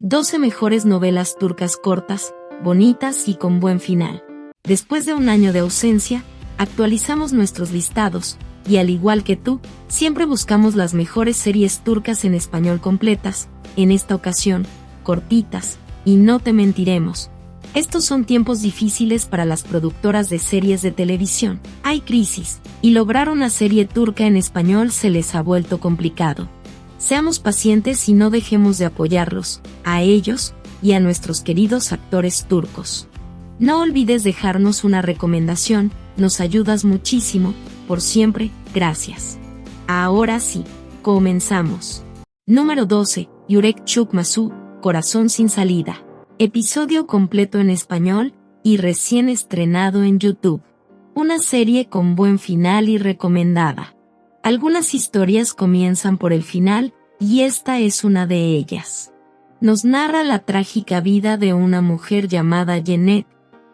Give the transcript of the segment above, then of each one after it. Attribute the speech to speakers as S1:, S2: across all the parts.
S1: 12 mejores novelas turcas cortas, bonitas y con buen final. Después de un año de ausencia, actualizamos nuestros listados, y al igual que tú, siempre buscamos las mejores series turcas en español completas, en esta ocasión, cortitas, y no te mentiremos. Estos son tiempos difíciles para las productoras de series de televisión. Hay crisis, y lograr una serie turca en español se les ha vuelto complicado. Seamos pacientes y no dejemos de apoyarlos, a ellos, y a nuestros queridos actores turcos. No olvides dejarnos una recomendación, nos ayudas muchísimo, por siempre, gracias. Ahora sí, comenzamos. Número 12, Yürek Çıkmazı, Corazón sin salida. Episodio completo en español, y recién estrenado en YouTube. Una serie con buen final y recomendada. Algunas historias comienzan por el final, y esta es una de ellas. Nos narra la trágica vida de una mujer llamada Jeanette,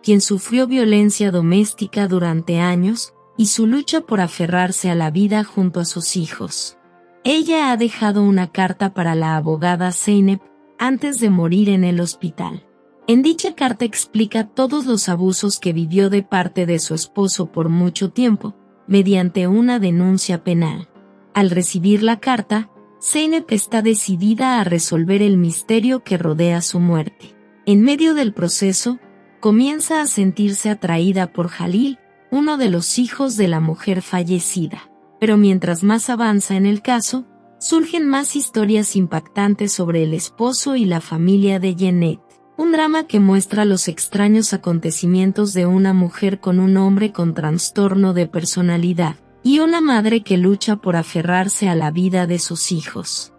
S1: quien sufrió violencia doméstica durante años, y su lucha por aferrarse a la vida junto a sus hijos. Ella ha dejado una carta para la abogada Zeynep, antes de morir en el hospital. En dicha carta explica todos los abusos que vivió de parte de su esposo por mucho tiempo, mediante una denuncia penal. Al recibir la carta, Zeynep está decidida a resolver el misterio que rodea su muerte. En medio del proceso, comienza a sentirse atraída por Halil, uno de los hijos de la mujer fallecida. Pero mientras más avanza en el caso, surgen más historias impactantes sobre el esposo y la familia de Jeanette. Un drama que muestra los extraños acontecimientos de una mujer con un hombre con trastorno de personalidad, y una madre que lucha por aferrarse a la vida de sus hijos.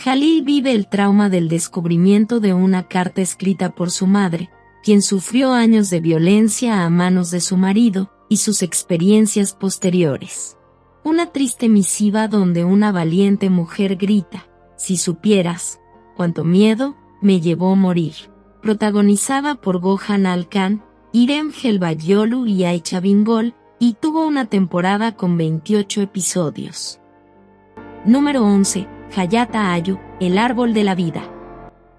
S1: Halil vive el trauma del descubrimiento de una carta escrita por su madre, quien sufrió años de violencia a manos de su marido, y sus experiencias posteriores. Una triste misiva donde una valiente mujer grita: "Si supieras cuánto miedo me llevó a morir". Protagonizada por Gökhan Alkan, İrem Helvagiolu y Ayça Bingöl, y tuvo una temporada con 28 episodios. Número 11, Hayat Ağacı, El árbol de la vida.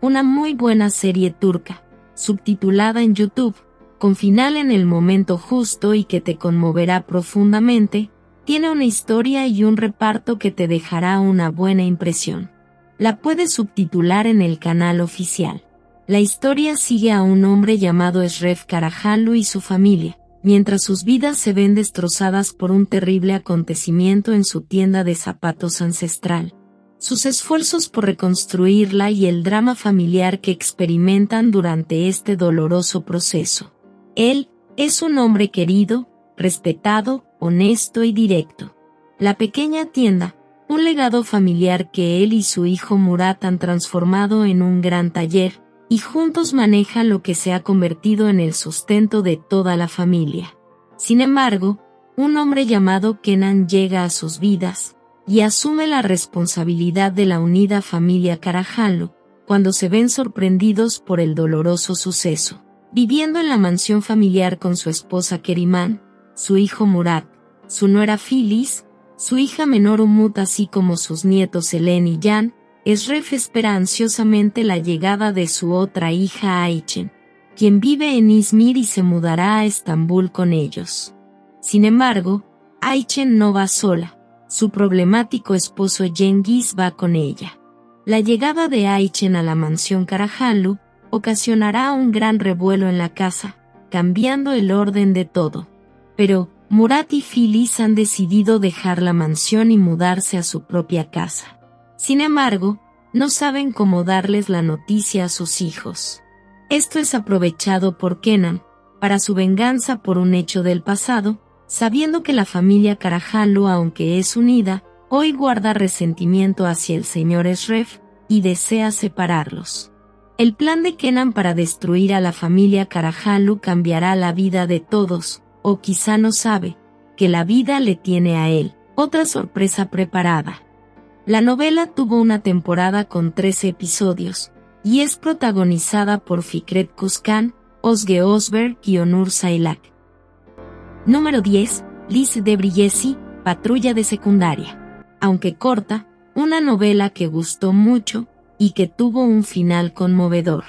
S1: Una muy buena serie turca, subtitulada en YouTube, con final en el momento justo y que te conmoverá profundamente, tiene una historia y un reparto que te dejará una buena impresión. La puedes subtitular en el canal oficial. La historia sigue a un hombre llamado Eşref Karahanlı y su familia, mientras sus vidas se ven destrozadas por un terrible acontecimiento en su tienda de zapatos ancestral. Sus esfuerzos por reconstruirla y el drama familiar que experimentan durante este doloroso proceso. Él es un hombre querido, respetado, honesto y directo. La pequeña tienda, un legado familiar que él y su hijo Murat han transformado en un gran taller, y juntos manejan lo que se ha convertido en el sustento de toda la familia. Sin embargo, un hombre llamado Kenan llega a sus vidas, y asume la responsabilidad de la unida familia Karahanlı, cuando se ven sorprendidos por el doloroso suceso. Viviendo en la mansión familiar con su esposa Keriman, su hijo Murat, su nuera Filiz, su hija menor Umut así como sus nietos Helen y Can, Eşref espera ansiosamente la llegada de su otra hija Ayçen, quien vive en İzmir y se mudará a Estambul con ellos. Sin embargo, Ayçen no va sola, su problemático esposo Cengiz va con ella. La llegada de Ayçen a la mansión Karahanlı ocasionará un gran revuelo en la casa, cambiando el orden de todo. Pero, Murat y Filiz han decidido dejar la mansión y mudarse a su propia casa. Sin embargo, no saben cómo darles la noticia a sus hijos. Esto es aprovechado por Kenan, para su venganza por un hecho del pasado, sabiendo que la familia Karahanlı, aunque es unida, hoy guarda resentimiento hacia el señor Eşref, y desea separarlos. El plan de Kenan para destruir a la familia Karahanlı cambiará la vida de todos, o quizá no sabe, que la vida le tiene a él otra sorpresa preparada. La novela tuvo una temporada con 13 episodios, y es protagonizada por Fikret Kuzkan, Özge Özberk y Onur Saylak. Número 10, Liz de Brillesi, Patrulla de secundaria. Aunque corta, una novela que gustó mucho, y que tuvo un final conmovedor.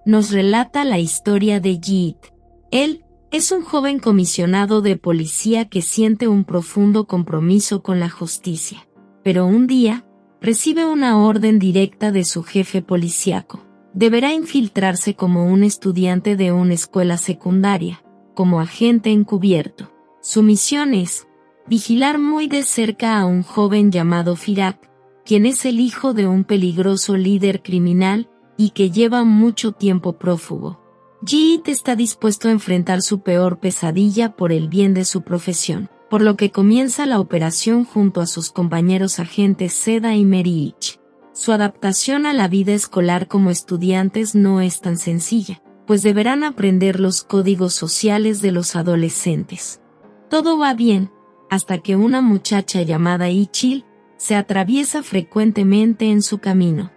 S1: Nos relata la historia de Jeet. Él es un joven comisionado de policía que siente un profundo compromiso con la justicia. Pero un día, recibe una orden directa de su jefe policíaco. Deberá infiltrarse como un estudiante de una escuela secundaria, como agente encubierto. Su misión es vigilar muy de cerca a un joven llamado Firak, quien es el hijo de un peligroso líder criminal y que lleva mucho tiempo prófugo. Jeet está dispuesto a enfrentar su peor pesadilla por el bien de su profesión, por lo que comienza la operación junto a sus compañeros agentes Seda y Merich. Su adaptación a la vida escolar como estudiantes no es tan sencilla, pues deberán aprender los códigos sociales de los adolescentes. Todo va bien, hasta que una muchacha llamada Ichil se atraviesa frecuentemente en su camino.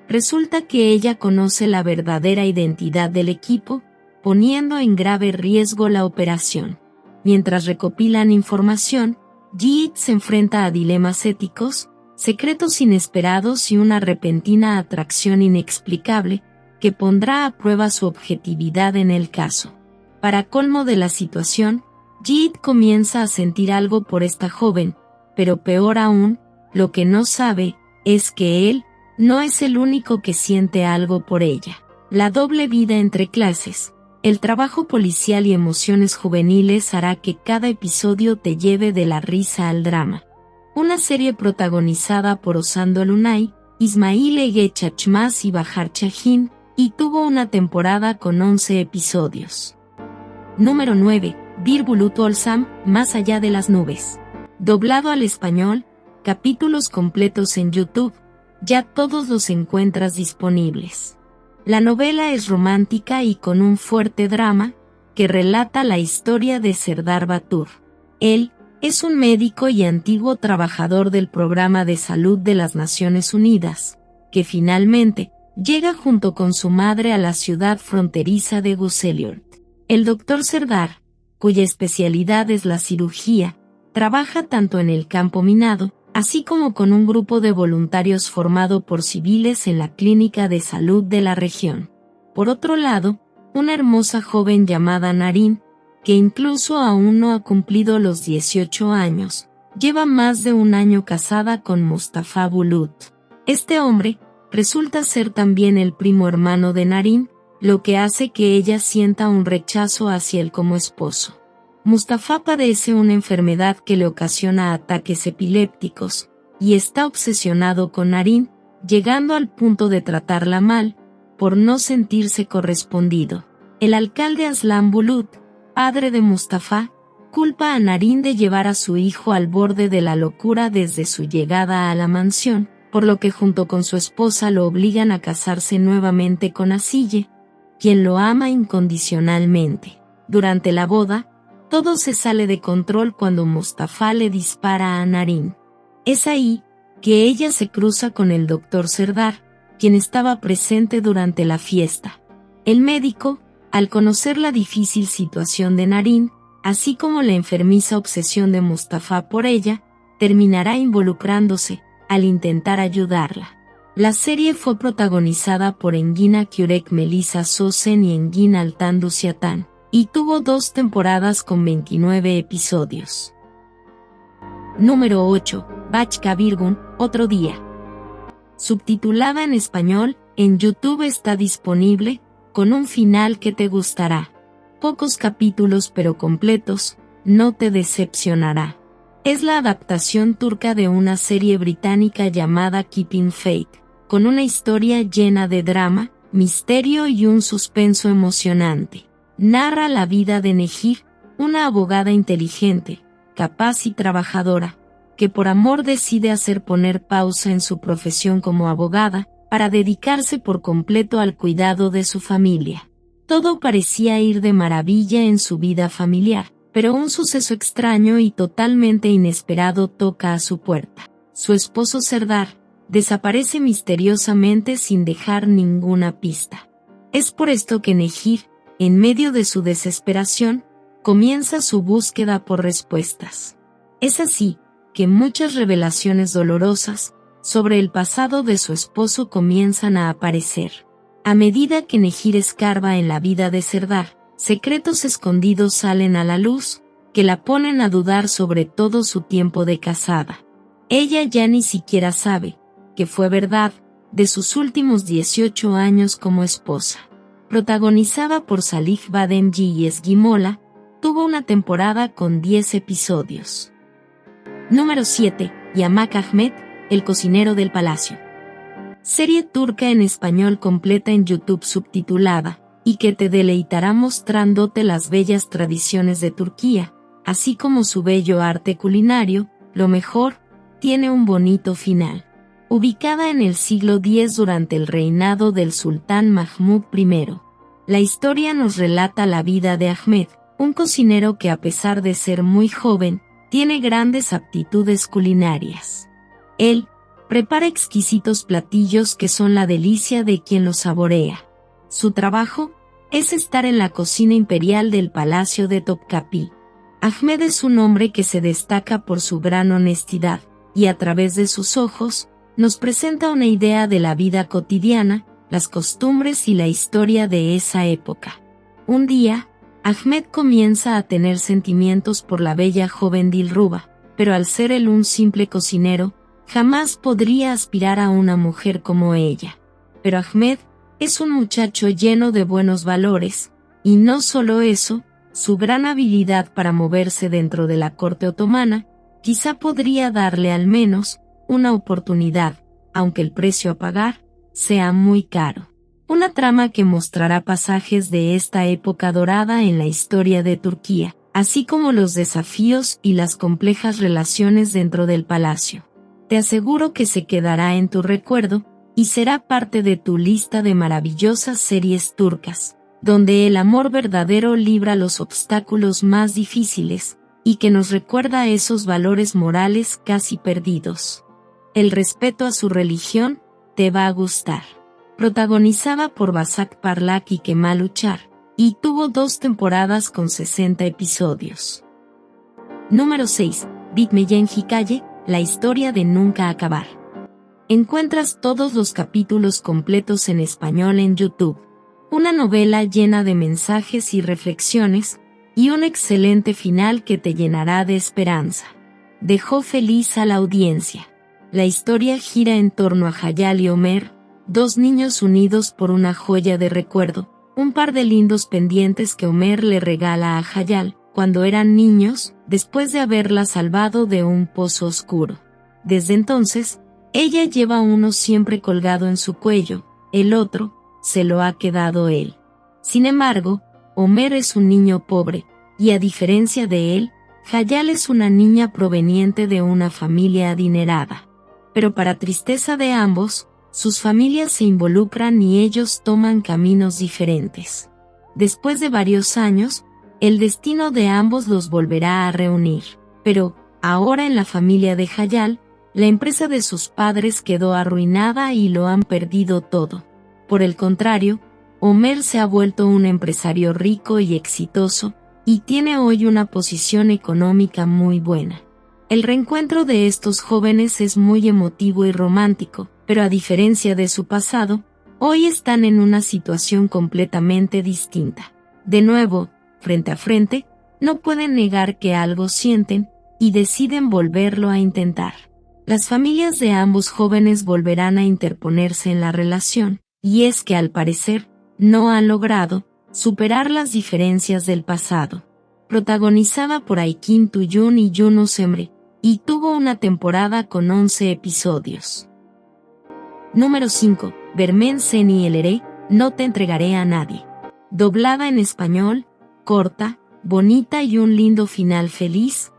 S1: Resulta que ella conoce la verdadera identidad del equipo, poniendo en grave riesgo la operación. Mientras recopilan información, Jeet se enfrenta a dilemas éticos, secretos inesperados y una repentina atracción inexplicable que pondrá a prueba su objetividad en el caso. Para colmo de la situación, Jeet comienza a sentir algo por esta joven, pero peor aún, lo que no sabe es que él no es el único que siente algo por ella. La doble vida entre clases, el trabajo policial y emociones juveniles hará que cada episodio te lleve de la risa al drama. Una serie protagonizada por Osando Lunay, Ismail Ege Chachmas y Bahar Chahin, y tuvo una temporada con 11 episodios. Número 9. Bir Bulut Olsam, Más allá de las nubes. Doblado al español, capítulos completos en YouTube, ya todos los encuentras disponibles. La novela es romántica y con un fuerte drama, que relata la historia de Serdar Batur. Él es un médico y antiguo trabajador del Programa de Salud de las Naciones Unidas, que finalmente llega junto con su madre a la ciudad fronteriza de Guseliort. El doctor Serdar, cuya especialidad es la cirugía, trabaja tanto en el campo minado, así como con un grupo de voluntarios formado por civiles en la clínica de salud de la región. Por otro lado, una hermosa joven llamada Narin, que incluso aún no ha cumplido los 18 años, lleva más de un año casada con Mustafa Bulut. Este hombre resulta ser también el primo hermano de Narin, lo que hace que ella sienta un rechazo hacia él como esposo. Mustafa padece una enfermedad que le ocasiona ataques epilépticos, y está obsesionado con Narin, llegando al punto de tratarla mal, por no sentirse correspondido. El alcalde Aslan Bulut, padre de Mustafa, culpa a Narin de llevar a su hijo al borde de la locura desde su llegada a la mansión, por lo que junto con su esposa lo obligan a casarse nuevamente con Asille, quien lo ama incondicionalmente. Durante la boda, todo se sale de control cuando Mustafa le dispara a Narin. Es ahí que ella se cruza con el doctor Serdar, quien estaba presente durante la fiesta. El médico, al conocer la difícil situación de Narin, así como la enfermiza obsesión de Mustafa por ella, terminará involucrándose, al intentar ayudarla. La serie fue protagonizada por Engin Akyurek, Melissa Sosen y Engin Altan Dusiatan, y tuvo 2 temporadas con 29 episodios. Número 8. Bachka Birgun, Otro Día. Subtitulada en español, en YouTube está disponible, con un final que te gustará. Pocos capítulos pero completos, no te decepcionará. Es la adaptación turca de una serie británica llamada Keeping Faith, con una historia llena de drama, misterio y un suspenso emocionante. Narra la vida de Nehir, una abogada inteligente, capaz y trabajadora, que por amor decide hacer poner pausa en su profesión como abogada, para dedicarse por completo al cuidado de su familia. Todo parecía ir de maravilla en su vida familiar, pero un suceso extraño y totalmente inesperado toca a su puerta. Su esposo Serdar desaparece misteriosamente sin dejar ninguna pista. Es por esto que Nehir, en medio de su desesperación, comienza su búsqueda por respuestas. Es así que muchas revelaciones dolorosas sobre el pasado de su esposo comienzan a aparecer. A medida que Nehir escarba en la vida de Serdar, secretos escondidos salen a la luz, que la ponen a dudar sobre todo su tiempo de casada. Ella ya ni siquiera sabe, que fue verdad, de sus últimos 18 años como esposa. Protagonizada por Salih Bademji y Esguimola, tuvo una temporada con 10 episodios. Número 7. Yamak Ahmet, el cocinero del palacio. Serie turca en español completa en YouTube subtitulada, y que te deleitará mostrándote las bellas tradiciones de Turquía, así como su bello arte culinario. Lo mejor, tiene un bonito final. Ubicada en el siglo X durante el reinado del sultán Mahmud I, la historia nos relata la vida de Ahmed, un cocinero que a pesar de ser muy joven, tiene grandes aptitudes culinarias. Él prepara exquisitos platillos que son la delicia de quien los saborea. Su trabajo es estar en la cocina imperial del palacio de Topkapi. Ahmed es un hombre que se destaca por su gran honestidad, y a través de sus ojos, nos presenta una idea de la vida cotidiana, las costumbres y la historia de esa época. Un día, Ahmed comienza a tener sentimientos por la bella joven Dilruba, pero al ser él un simple cocinero, jamás podría aspirar a una mujer como ella. Pero Ahmed es un muchacho lleno de buenos valores, y no solo eso, su gran habilidad para moverse dentro de la corte otomana, quizá podría darle al menos una oportunidad, aunque el precio a pagar sea muy caro. Una trama que mostrará pasajes de esta época dorada en la historia de Turquía, así como los desafíos y las complejas relaciones dentro del palacio. Te aseguro que se quedará en tu recuerdo, y será parte de tu lista de maravillosas series turcas, donde el amor verdadero libra los obstáculos más difíciles, y que nos recuerda esos valores morales casi perdidos. El respeto a su religión te va a gustar. Protagonizada por Basak Parlak y Kemal Uchar, y tuvo 2 temporadas con 60 episodios. Número 6. Bitmeyen Hikaye, la historia de nunca acabar. Encuentras todos los capítulos completos en español en YouTube. Una novela llena de mensajes y reflexiones, y un excelente final que te llenará de esperanza. Dejó feliz a la audiencia. La historia gira en torno a Hayal y Omer, 2 niños unidos por una joya de recuerdo, un par de lindos pendientes que Omer le regala a Hayal, cuando eran niños, después de haberla salvado de un pozo oscuro. Desde entonces, ella lleva uno siempre colgado en su cuello, el otro se lo ha quedado él. Sin embargo, Omer es un niño pobre, y a diferencia de él, Hayal es una niña proveniente de una familia adinerada. Pero para tristeza de ambos, sus familias se involucran y ellos toman caminos diferentes. Después de varios años, el destino de ambos los volverá a reunir. Pero, ahora en la familia de Hayal, la empresa de sus padres quedó arruinada y lo han perdido todo. Por el contrario, Omer se ha vuelto un empresario rico y exitoso, y tiene hoy una posición económica muy buena. El reencuentro de estos jóvenes es muy emotivo y romántico, pero a diferencia de su pasado, hoy están en una situación completamente distinta. De nuevo, frente a frente, no pueden negar que algo sienten, y deciden volverlo a intentar. Las familias de ambos jóvenes volverán a interponerse en la relación, y es que al parecer, no han logrado superar las diferencias del pasado. Protagonizada por Aykin Tuyun y Yunus Emre, y tuvo una temporada con 11 episodios. Número 5. Bermen Seni Eleré, no te entregaré a nadie. Doblada en español, corta, bonita y un lindo final feliz,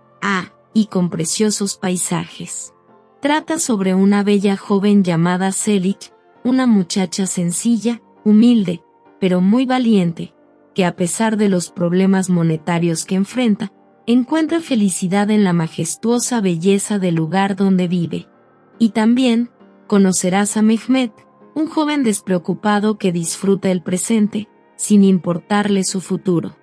S1: y con preciosos paisajes. Trata sobre una bella joven llamada Selik, una muchacha sencilla, humilde, pero muy valiente, que a pesar de los problemas monetarios que enfrenta, encuentra felicidad en la majestuosa belleza del lugar donde vive. Y también, conocerás a Mehmet, un joven despreocupado que disfruta el presente, sin importarle su futuro.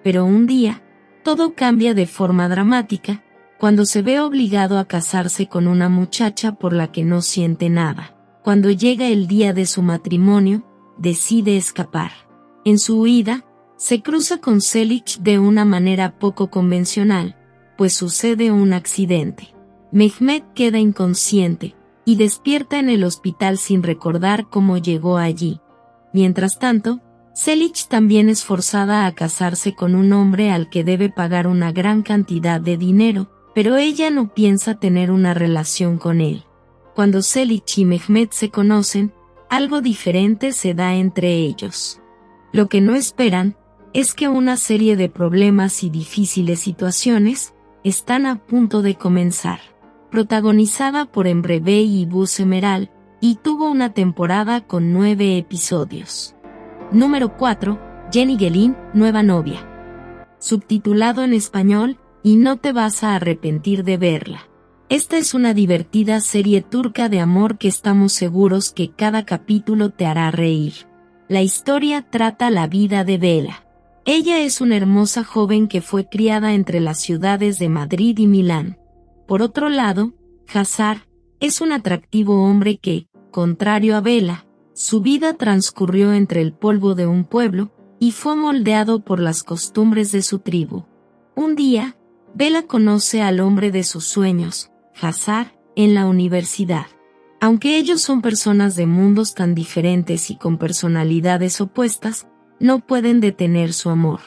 S1: Pero un día, todo cambia de forma dramática, cuando se ve obligado a casarse con una muchacha por la que no siente nada. Cuando llega el día de su matrimonio, decide escapar. En su huida, se cruza con Selic de una manera poco convencional, pues sucede un accidente. Mehmet queda inconsciente y despierta en el hospital sin recordar cómo llegó allí. Mientras tanto, Selic también es forzada a casarse con un hombre al que debe pagar una gran cantidad de dinero, pero ella no piensa tener una relación con él. Cuando Selic y Mehmet se conocen, algo diferente se da entre ellos. Lo que no esperan es que una serie de problemas y difíciles situaciones están a punto de comenzar. Protagonizada por Emre Bey y Buse Meral, y tuvo una temporada con 9 episodios. Número 4. Jenny Gelin, nueva novia. Subtitulado en español, y no te vas a arrepentir de verla. Esta es una divertida serie turca de amor que estamos seguros que cada capítulo te hará reír. La historia trata la vida de Bella. Ella es una hermosa joven que fue criada entre las ciudades de Madrid y Milán. Por otro lado, Hazar es un atractivo hombre que, contrario a Bella, su vida transcurrió entre el polvo de un pueblo y fue moldeado por las costumbres de su tribu. Un día, Bella conoce al hombre de sus sueños, Hazar, en la universidad. Aunque ellos son personas de mundos tan diferentes y con personalidades opuestas, no pueden detener su amor.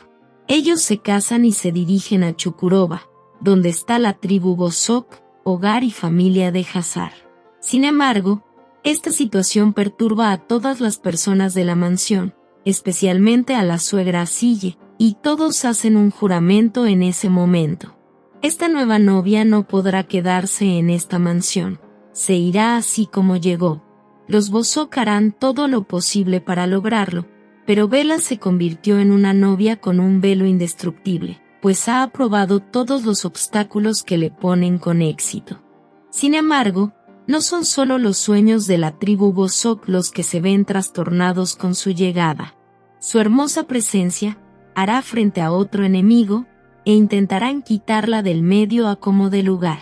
S1: Ellos se casan y se dirigen a Chukurova, donde está la tribu Bosok, hogar y familia de Hazar. Sin embargo, esta situación perturba a todas las personas de la mansión, especialmente a la suegra Asille, y todos hacen un juramento en ese momento. Esta nueva novia no podrá quedarse en esta mansión. Se irá así como llegó. Los Bosok harán todo lo posible para lograrlo, pero Bella se convirtió en una novia con un velo indestructible, pues ha aprobado todos los obstáculos que le ponen con éxito. Sin embargo, no son solo los sueños de la tribu Bosok los que se ven trastornados con su llegada. Su hermosa presencia hará frente a otro enemigo, e intentarán quitarla del medio a como dé lugar.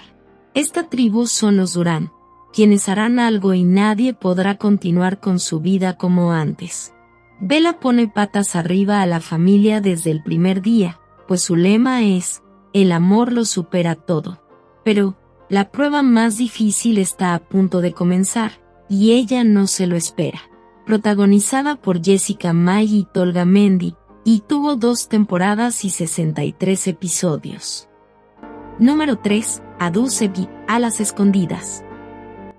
S1: Esta tribu son los Durán, quienes harán algo y nadie podrá continuar con su vida como antes. Bella pone patas arriba a la familia desde el primer día, pues su lema es, el amor lo supera todo. Pero, la prueba más difícil está a punto de comenzar, y ella no se lo espera. Protagonizada por Jessica May y Tolga Mendy, y tuvo 2 temporadas y 63 episodios. Número 3. Adu Sevgi, a las escondidas.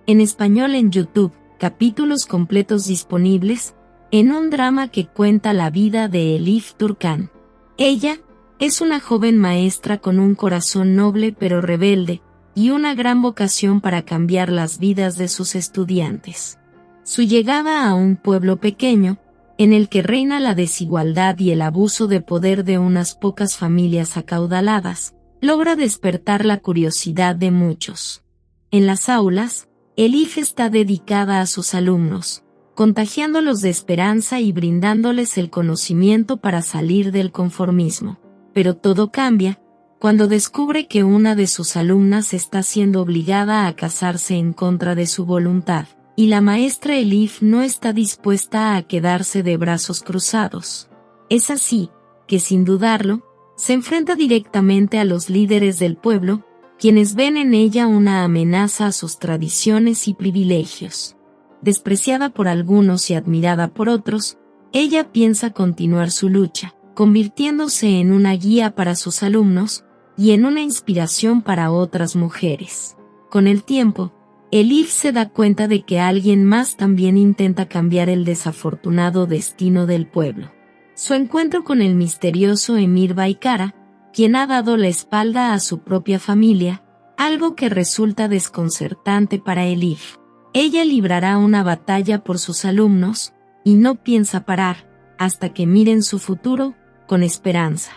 S1: En español en YouTube, capítulos completos disponibles, en un drama que cuenta la vida de Elif Turkan. Ella es una joven maestra con un corazón noble pero rebelde, y una gran vocación para cambiar las vidas de sus estudiantes. Su llegada a un pueblo pequeño, en el que reina la desigualdad y el abuso de poder de unas pocas familias acaudaladas, logra despertar la curiosidad de muchos. En las aulas, Elif está dedicada a sus alumnos, contagiándolos de esperanza y brindándoles el conocimiento para salir del conformismo. Pero todo cambia cuando descubre que una de sus alumnas está siendo obligada a casarse en contra de su voluntad, y la maestra Elif no está dispuesta a quedarse de brazos cruzados. Es así que, sin dudarlo, se enfrenta directamente a los líderes del pueblo, quienes ven en ella una amenaza a sus tradiciones y privilegios. Despreciada por algunos y admirada por otros, ella piensa continuar su lucha, convirtiéndose en una guía para sus alumnos y en una inspiración para otras mujeres. Con el tiempo, Elif se da cuenta de que alguien más también intenta cambiar el desafortunado destino del pueblo. Su encuentro con el misterioso Emir Baykara, quien ha dado la espalda a su propia familia, algo que resulta desconcertante para Elif. Ella librará una batalla por sus alumnos, y no piensa parar, hasta que miren su futuro, con esperanza.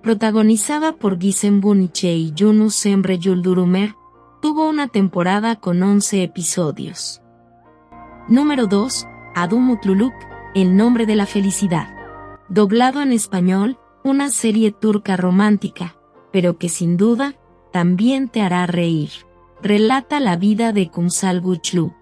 S1: Protagonizada por Gizem Buniche y Yunus Emre Yıldurumer, tuvo una temporada con 11 episodios. Número 2. Adu Mutluluk, el nombre de la felicidad. Doblado en español, una serie turca romántica, pero que sin duda, también te hará reír. Relata la vida de Kumsal Guchlu.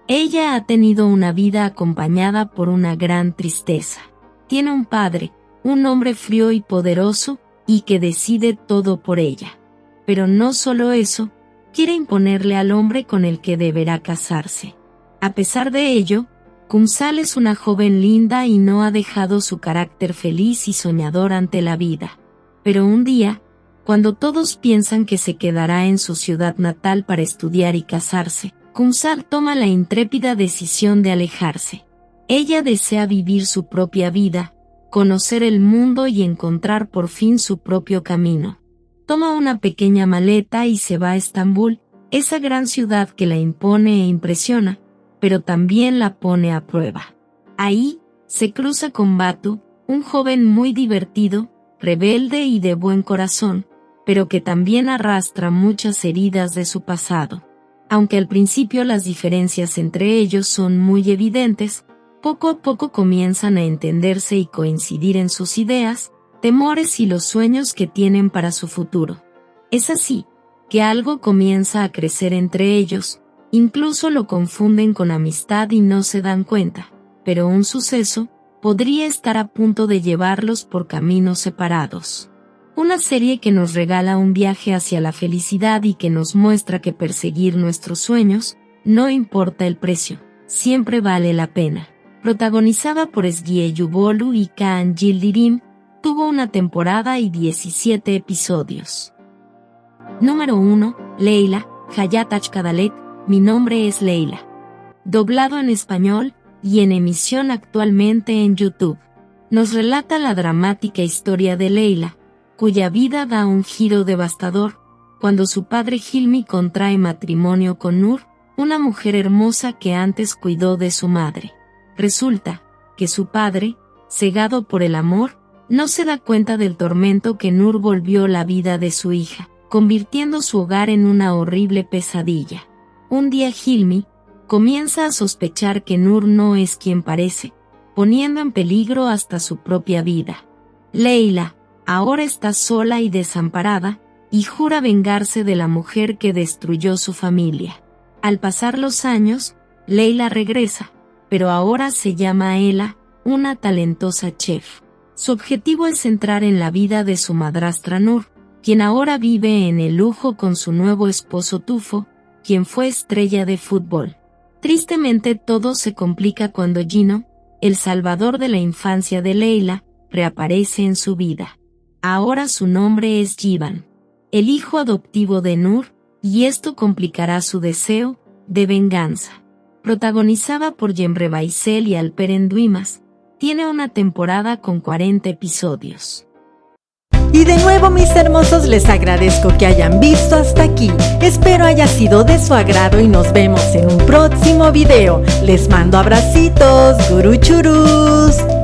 S1: Ella ha tenido una vida acompañada por una gran tristeza. Tiene un padre, un hombre frío y poderoso, y que decide todo por ella. Pero no solo eso, quiere imponerle al hombre con el que deberá casarse. A pesar de ello, Kumsal es una joven linda y no ha dejado su carácter feliz y soñador ante la vida. Pero un día, cuando todos piensan que se quedará en su ciudad natal para estudiar y casarse, Kumsal toma la intrépida decisión de alejarse. Ella desea vivir su propia vida, conocer el mundo y encontrar por fin su propio camino. Toma una pequeña maleta y se va a Estambul, esa gran ciudad que la impone e impresiona, pero también la pone a prueba. Ahí, se cruza con Batu, un joven muy divertido, rebelde y de buen corazón, pero que también arrastra muchas heridas de su pasado. Aunque al principio las diferencias entre ellos son muy evidentes, poco a poco comienzan a entenderse y coincidir en sus ideas, temores y los sueños que tienen para su futuro. Es así, que algo comienza a crecer entre ellos, incluso lo confunden con amistad y no se dan cuenta, pero un suceso podría estar a punto de llevarlos por caminos separados. Una serie que nos regala un viaje hacia la felicidad y que nos muestra que perseguir nuestros sueños, no importa el precio, siempre vale la pena. Protagonizada por Ezgi Eyüboğlu y Kaan Yildirim, tuvo una temporada y 17 episodios. Número 1. Leyla, Hayat Aşk-Adalet, Mi nombre es Leila. Doblado en español y en emisión actualmente en YouTube. Nos relata la dramática historia de Leila, cuya vida da un giro devastador, cuando su padre Hilmi contrae matrimonio con Nur, una mujer hermosa que antes cuidó de su madre. Resulta que su padre, cegado por el amor, no se da cuenta del tormento que Nur volvió la vida de su hija, convirtiendo su hogar en una horrible pesadilla. Un día Hilmi comienza a sospechar que Nur no es quien parece, poniendo en peligro hasta su propia vida. Leila, ahora está sola y desamparada, y jura vengarse de la mujer que destruyó su familia. Al pasar los años, Leila regresa, pero ahora se llama Ela, una talentosa chef. Su objetivo es entrar en la vida de su madrastra Nur, quien ahora vive en el lujo con su nuevo esposo Tufo, quien fue estrella de fútbol. Tristemente todo se complica cuando Gino, el salvador de la infancia de Leila, reaparece en su vida. Ahora su nombre es Jivan, el hijo adoptivo de Nur, y esto complicará su deseo de venganza. Protagonizada por Cemre Baysel y Alperen Duimas, tiene una temporada con 40 episodios.
S2: Y de nuevo, mis hermosos, les agradezco que hayan visto hasta aquí. Espero haya sido de su agrado y nos vemos en un próximo video. Les mando abracitos, guruchurus.